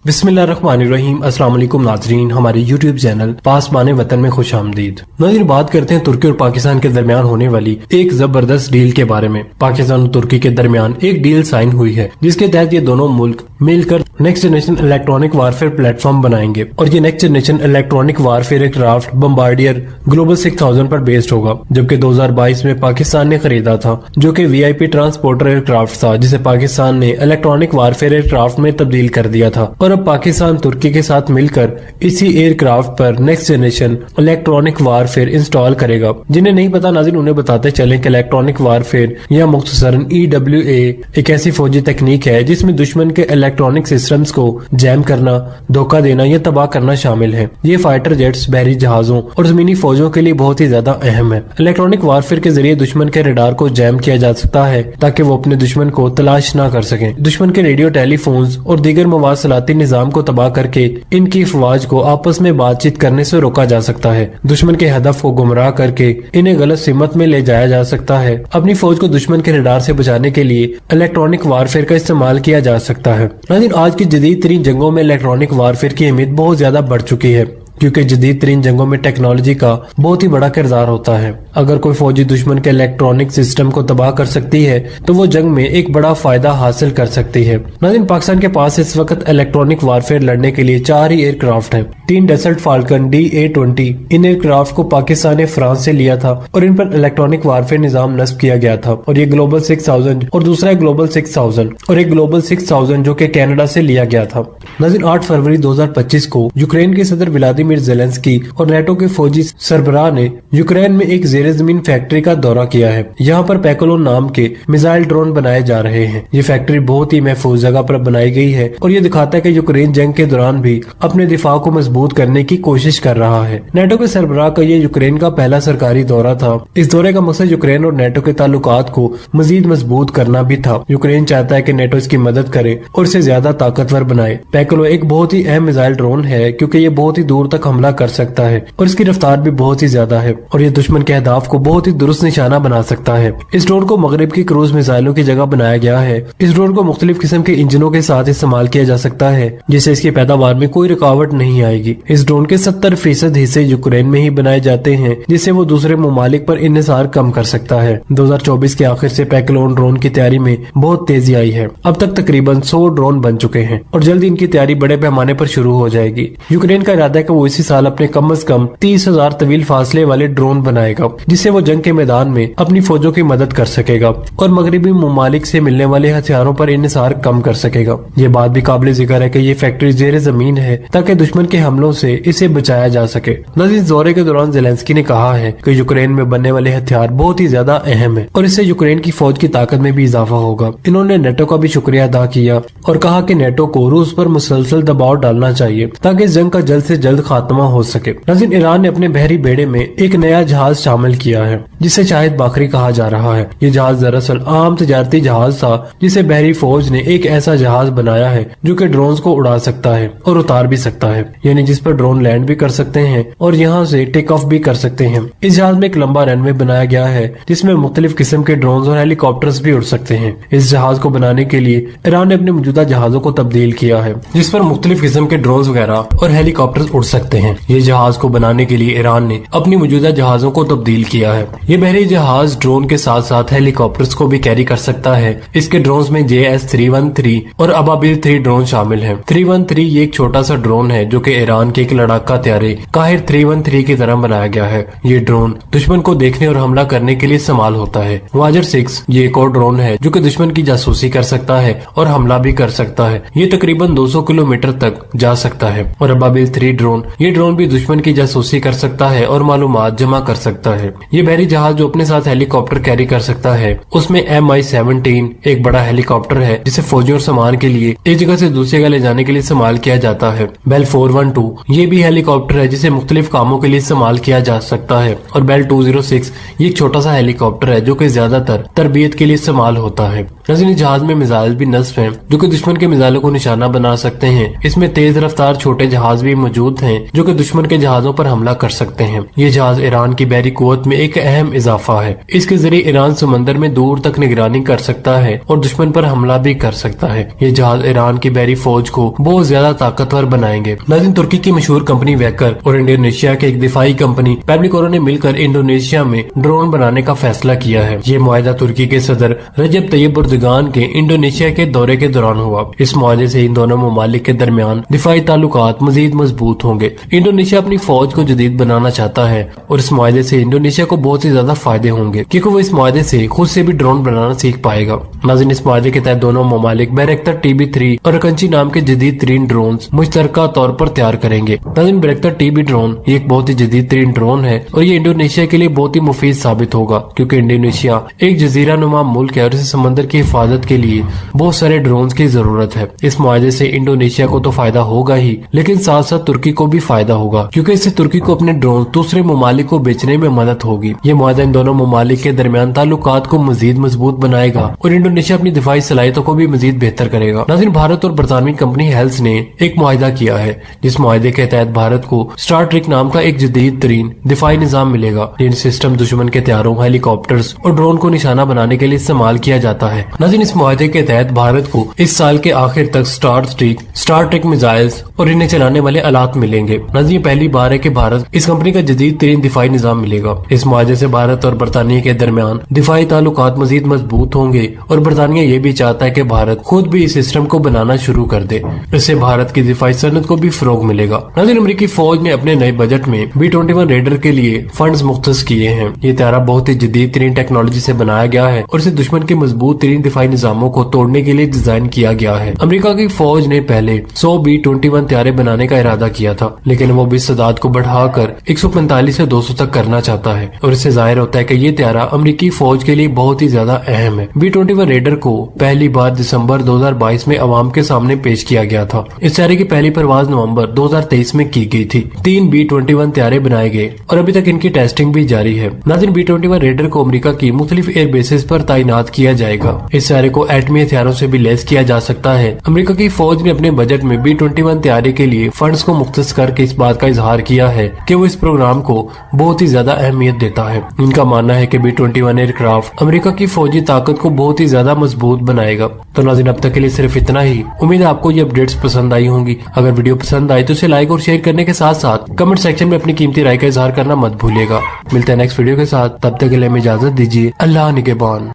बिस्मिल्लाहिर्रहमानिर्रहीम। अस्सलाम वालेकुम नाजरीन, हमारे यूट्यूब चैनल पासबान वतन में खुश आमदीद। नाज़रीन, बात करते हैं तुर्की और पाकिस्तान के दरमियान होने वाली एक जबरदस्त डील के बारे में। पाकिस्तान और तुर्की के दरमियान एक डील साइन हुई है जिसके तहत ये दोनों मुल्क मिलकर next generation electronic warfare platform बनाएंगे और ये next generation electronic warfare aircraft Bombardier global 6000 पर बेस्ड होगा, जबकि 2022 में पाकिस्तान ने खरीदा था, जो कि वीआईपी ट्रांसपोर्टर एयरक्राफ्ट था जिसे पाकिस्तान ने इलेक्ट्रॉनिक वारफेयर एयरक्राफ्ट में तब्दील कर दिया था। और अब पाकिस्तान तुर्की के साथ मिलकर इसी एयरक्राफ्ट पर next generation electronic warfare install करेगा। जिन्हें नहीं पता नाज़रीन, उन्हें बताते चले कि इलेक्ट्रॉनिक वारफेयर या मुख्तसरन EWA एक ऐसी फौजी तकनीक है जिसमें दुश्मन के इलेक्ट्रॉनिक सिस्टम्स को जैम करना, धोखा देना या तबाह करना शामिल है। ये फाइटर जेट्स, बहरी जहाजों और जमीनी फौजों के लिए बहुत ही ज्यादा अहम है। इलेक्ट्रॉनिक वारफेयर के जरिए दुश्मन के रडार को जैम किया जा सकता है ताकि वो अपने दुश्मन को तलाश न कर सके। दुश्मन के रेडियो, टेलीफोन्स और दीगर मवासलाती निजाम को तबाह करके इनकी अफवाज को आपस में बातचीत करने से रोका जा सकता है। दुश्मन के हदफ को गुमराह करके इन्हें गलत सिमत में ले जाया जा सकता है। अपनी फौज को दुश्मन के रडार से बचाने के लिए इलेक्ट्रॉनिक वारफेयर का इस्तेमाल किया जा सकता है। लेकिन आज की जदीद तरीन जंगों में इलेक्ट्रॉनिक वारफेयर की अहमियत बहुत ज्यादा बढ़ चुकी है, क्योंकि जदीद तरीन जंगों में टेक्नोलॉजी का बहुत ही बड़ा किरदार होता है। अगर कोई फौजी दुश्मन के इलेक्ट्रॉनिक सिस्टम को तबाह कर सकती है तो वो जंग में एक बड़ा फायदा हासिल कर सकती है। नाज़रीन, पाकिस्तान के पास इस वक्त इलेक्ट्रॉनिक वारफेयर लड़ने के लिए 4 ही एयरक्राफ्ट हैं। 3 डसल्ट फाल्कन DA-20। इन एयरक्राफ्ट को पाकिस्तान ने फ्रांस से लिया था और इन पर इलेक्ट्रॉनिक वारफेयर निजाम नस्ब किया गया था। और ये ग्लोबल 6000 और दूसरा ग्लोबल 6000 और एक ग्लोबल 6000 जो कि कनाडा से लिया गया था। नाज़रीन, 8 फरवरी 2025 को यूक्रेन के सदर व्लादिमीर ज़ेलेंस्की और नेटो के फौजी सरबराह ने यूक्रेन में एक जेर जमीन फैक्ट्री का दौरा किया है। यहाँ पर पैकोलो नाम के मिसाइल ड्रोन बनाए जा रहे हैं। ये फैक्ट्री बहुत ही महफूज जगह पर बनाई गई है और ये दिखाता है कि यूक्रेन जंग के दौरान भी अपने दिफा को मजबूत करने की कोशिश कर रहा है। नेटो के सरबराह का ये यूक्रेन का पहला सरकारी दौरा था। इस दौरे का मकसद यूक्रेन और नेटो के ताल्लुकात को मजीद मजबूत करना भी था। यूक्रेन चाहता है कि नेटो इसकी मदद करे और इसे ज्यादा ताकतवर बनाए। पैकोलो एक बहुत ही अहम मिसाइल ड्रोन है क्योंकि ये बहुत ही दूर तक हमला कर सकता है और इसकी रफ्तार भी बहुत ही ज्यादा है और ये दुश्मन के अहदाफ को बहुत ही दुरुस्त निशाना बना सकता है। इस ड्रोन को मगरिब की क्रूज मिसाइलों की जगह बनाया गया है। इस ड्रोन को मुख्तलिफ किस्म के इंजनों के साथ इस्तेमाल किया जा सकता है जिससे इसकी पैदावार में कोई रुकावट नहीं आएगी। इस ड्रोन के 70% हिस्से यूक्रेन में ही बनाए जाते हैं जिससे वो दूसरे ममालिक पर इन्हिसार कम कर सकता है। 2024 के आखिर से पैक्लोन ड्रोन की तैयारी में बहुत तेजी आई है। अब तक तकरीबन 100 ड्रोन बन चुके हैं और जल्द इनकी तैयारी बड़े पैमाने पर शुरू हो जाएगी। यूक्रेन का इरादा है कि वो इसी साल अपने कम से कम 30,000 तवील फासले वाले ड्रोन बनाएगा जिससे वो जंग के मैदान में अपनी फौजों की मदद कर सकेगा और मगरबी ममालिक से मिलने वाले हथियारों पर इन्हिसार कम कर सकेगा। ये बात भी काबिल जिक्र है कि ये फैक्ट्री जेर जमीन है ताकि दुश्मन के हमलों से इसे बचाया जा सके। नाज़रीन, दौरे के दौरान ज़ेलेंस्की ने कहा है कि यूक्रेन में बनने वाले हथियार बहुत ही ज्यादा अहम है और इससे यूक्रेन की फौज की ताकत में भी इजाफा होगा। इन्होंने नेटो का भी शुक्रिया अदा किया और कहा कि नेटो को रूस पर मुसलसल दबाव डालना चाहिए ताकि इस जंग का जल्द से जल्द खात्मा हो सके। नाज़रीन, ईरान ने अपने बहरी बेड़े में एक नया जहाज शामिल किया है जिसे शाहिद बाखरी कहा जा रहा है। ये जहाज दरअसल आम तिजारती जहाज था जिसे बहरी फौज ने एक ऐसा जहाज बनाया है जो कि ड्रोन्स को उड़ा सकता है और उतार भी सकता है, यानी जिस पर ड्रोन लैंड भी कर सकते हैं और यहाँ से टेक ऑफ भी कर सकते हैं। इस जहाज में एक लंबा रनवे बनाया गया है जिसमें मुख्तलिफ किस्म के ड्रोन्स और हेलीकॉप्टर्स भी उड़ सकते हैं। इस जहाज को बनाने के लिए ईरान ने अपने मौजूदा जहाजों को तब्दील किया है जिस पर मुख्तलिफ किस्म के ड्रोन्स वगैरह और हेलीकॉप्टर्स उड़ सकते हैं। ये जहाज को बनाने के लिए ईरान ने अपनी मौजूदा जहाजों को तब्दील किया है। ये बहरी जहाज ड्रोन के साथ साथ हेलीकॉप्टर्स को भी कैरी कर सकता है। इसके ड्रोन्स में JS-313 और अबाबिल 3 ड्रोन शामिल हैं। 313 ये एक छोटा सा ड्रोन है जो कि ईरान के एक लड़ाका त्यारे काहिर 313 की तरह बनाया गया है। ये ड्रोन दुश्मन को देखने और हमला करने के लिए इस्तेमाल होता है। वाजर 6 ये एक और ड्रोन है जो कि दुश्मन की जासूसी कर सकता है और हमला भी कर सकता है। ये तकरीबन 200 किलोमीटर तक जा सकता है। और अबाबिल 3 ड्रोन, ये ड्रोन भी दुश्मन की जासूसी कर सकता है और मालूमात जमा कर सकता है। ये बहरी जहाज जो अपने साथ हेलीकॉप्टर कैरी कर सकता है, उसमें MI-17 एक बड़ा हेलीकॉप्टर है जिसे फौजियों और सामान के लिए एक जगह से दूसरी जगह ले जाने के लिए इस्तेमाल किया जाता है। बेल 412 2 ये भी हेलीकॉप्टर है जिसे मुख्तलिफ कामों के लिए इस्तेमाल किया जा सकता है। और बेल 206 ये एक छोटा सा हेलीकॉप्टर है जो कि ज्यादातर तरबियत के लिए इस्तेमाल होता है। नाज़रीन, जहाज में मिसाइल भी नस्ब हैं जो कि दुश्मन के मिसाइलों को निशाना बना सकते हैं। इसमें तेज रफ्तार छोटे जहाज भी मौजूद हैं जो कि दुश्मन के जहाजों पर हमला कर सकते हैं। ये जहाज ईरान की बहरी कुव्वत में एक अहम इजाफा है। इसके जरिए ईरान समंदर में दूर तक निगरानी कर सकता है और दुश्मन पर हमला भी कर सकता है। ये जहाज ईरान की बहरी फौज को बहुत ज्यादा ताकतवर बनाएंगे। नाज़रीन, तुर्की की मशहूर कंपनी वैकर और इंडोनेशिया की एक दिफाई कंपनी पेब्लिकोरो ने मिलकर इंडोनेशिया में ड्रोन बनाने का फैसला किया है। ये मुआहदा तुर्की के सदर रजब तैयब एर्दोगान के इंडोनेशिया के दौरे के दौरान हुआ। इस मुआहदे से इन दोनों ममालिक के दरमियान दिफाई ताल्लुकात मजीद मजबूत होंगे। इंडोनेशिया अपनी फौज को जदीद बनाना चाहता है और इस मुआहदे से इंडोनेशिया को बहुत ही ज्यादा फायदे होंगे क्योंकि वो इस मुआहदे से खुद से भी ड्रोन बनाना सीख पाएगा। नाज़रीन, इस मुआहदे के तहत दोनों ममालिक बैरक्टर TB3 और अकंची नाम के जदीद तरीन ड्रोन मुश्तरका तौर पर तैयार करेंगे। नाज़रीन, बैरक्टर TB ड्रोन ये एक बहुत ही जदीद तरीन ड्रोन है और ये इंडोनेशिया के लिए बहुत ही मुफीद साबित होगा क्योंकि इंडोनेशिया एक जजीरा नुमा मुल्क है और इसे समंदर की हिफाजत के लिए बहुत सारे ड्रोन की जरूरत है। इस मुआहदे से इंडोनेशिया को तो फायदा होगा ही लेकिन साथ साथ तुर्की को भी फायदा होगा क्योंकि इससे तुर्की को अपने ड्रोन दूसरे ममालिक को बेचने में मदद होगी। ये मुआहदा इन दोनों ममालिक के दरमियान ताल्लुकात को मजीद मजबूत बनाएगा और इंडोनेशिया अपनी दिफाई सलाहियतों को भी मजीद बेहतर करेगा। नाज़रीन, भारत और बरतानवी कंपनी हेल्स ने एक मुआहदा किया है जिस मुआहदे के तहत भारत को स्टार ट्रेक नाम का एक जदीद तरीन दिफाई निजाम मिलेगा। ये सिस्टम दुश्मन के हथियारों, हेलीकॉप्टर्स और ड्रोन को निशाना बनाने के लिए इस्तेमाल किया जाता है। नाज़रीन, इस मुआहदे के तहत भारत को इस साल के आखिर तक स्टार ट्रेक मिसाइल्स और इन्हें चलाने वाले आलात मिलेंगे। नाज़रीन, ये पहली बार है कि भारत इस कंपनी का जदीद तरीन दिफाई निजाम मिलेगा। इस मुआहदे से भारत और बरतानिया के दरमियान दिफाई ताल्लुकात मजीद मजबूत होंगे और बरतानिया ये भी चाहता है कि भारत खुद भी इस सिस्टम को बनाना शुरू कर दे। इससे भारत की दिफाई सनत को भी फरोग मिलेगा। नाज़रीन, अमेरिकी फौज ने अपने नए बजट में B-21 रेडर के लिए फंड्स मुख्तस किए हैं। ये त्यारा बहुत ही जदीद तरीन टेक्नोलॉजी से बनाया गया है और इसे दुश्मन के मजबूत तरीन दिफाई निजामों को तोड़ने के लिए डिजाइन किया गया है। अमेरिका की फौज ने पहले 100 B-21 त्यारे बनाने का इरादा किया था लेकिन वो भी इस तादाद को बढ़ाकर 145 से 200 तक करना चाहता है और इससे जाहिर होता है कि ये त्यारा अमेरिकी फौज के लिए बहुत ही ज्यादा अहम है। B-21 रेडर को पहली बार दिसंबर 2022 में अवाम के सामने पेश किया गया था। इस त्यारे की पहली परवाज नवंबर 2023 में की गई थी। 3 B-21 त्यारे बनाए गए और अभी तक इनकी टेस्टिंग भी जारी है। नाज़रीन, B-21 रेडर को अमेरिका की मुख्तलिफ एयर बेसिस पर तैनात किया जाएगा। इस त्यारे को एटमी हथियारों से भी लैस किया जा सकता है। अमेरिका की फौज ने अपने बजट में B-21 त्यारे के लिए फंड्स को मुख्तस करके इस बात का इजहार किया है कि वो इस प्रोग्राम को बहुत ही ज्यादा अहमियत देता है। इनका मानना है कि B-21 एयरक्राफ्ट अमेरिका की फौजी ताकत को बहुत ही ज्यादा मजबूत बनाएगा। तो नाज़रीन, अब तक के लिए सिर्फ इतना ही। उम्मीद है आपको ये अपडेट्स पसंद आई होंगी। अगर वीडियो पसंद आई तो इसे लाइक और शेयर करने के साथ साथ कमेंट सेक्शन में अपनी कीमती राय का इजहार करना मत भूलिएगा। मिलते हैं नेक्स्ट वीडियो के साथ, तब तक के लिए हमें इजाजत दीजिए। अल्लाह निगहबान।